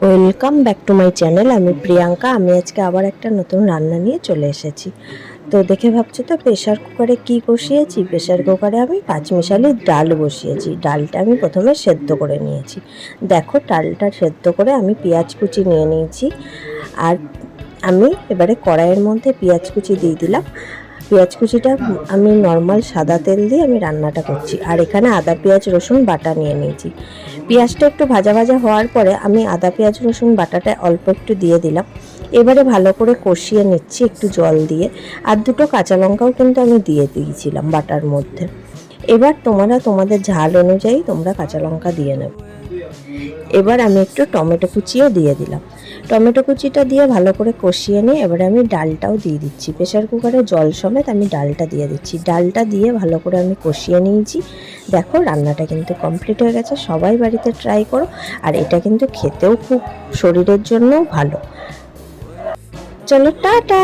Welcome back to my channel. আমি প্রিয়াঙ্কা। আমি আজকে আবার একটা নতুন রান্না নিয়ে চলে এসেছি। তো দেখে ভাবছো তো প্রেশার কুকারে কি বসিয়েছি? প্রেশার কুকারে আমি পাঁচমিশালি ডাল বসিয়েছি। ডালটা আমি প্রথমে সেদ্ধ করে নিয়েছি। দেখো, ডালটা সেদ্ধ করে আমি পেঁয়াজ কুচি নিয়ে নিয়েছি। আর আমি এবারে কড়াইয়ের মধ্যে পেঁয়াজ কুচি দিয়ে দিলাম। পেঁয়াজ কুচিটা আমি নর্মাল সাদা তেল দিয়ে আমি রান্নাটা করছি। আর এখানে আদা পেঁয়াজ রসুন বাটা নিয়ে নিয়েছি। পেঁয়াজটা একটু ভাজা ভাজা হওয়ার পরে আমি আদা পেঁয়াজ রসুন বাটাটা অল্প একটু দিয়ে দিলাম। এবারে ভালো করে কষিয়ে নিচ্ছি একটু জল দিয়ে। আর দুটো কাঁচা লঙ্কাও কিন্তু আমি দিয়ে দিয়েছিলাম বাটার মধ্যে। এবার তোমরা তোমাদের ঝাল অনুযায়ী তোমরা কাঁচা লঙ্কা দিয়ে নেবে। এবার আমি একটু টমেটো কুচিও দিয়ে দিলাম। টমেটো কুচিটা দিয়ে ভালো করে কষিয়ে নিয়ে এবারে আমি ডালটাও দিয়ে দিচ্ছি। প্রেশার কুকারে জল সমেত আমি ডালটা দিয়ে দিচ্ছি। ডালটা দিয়ে ভালো করে আমি কষিয়ে নিয়েছি। দেখো, রান্নাটা কিন্তু কমপ্লিট হয়ে গেছে। সবাই বাড়িতে ট্রাই করো। আর এটা কিন্তু খেতেও খুব শরীরের জন্যও ভালো। চলো, টাটা।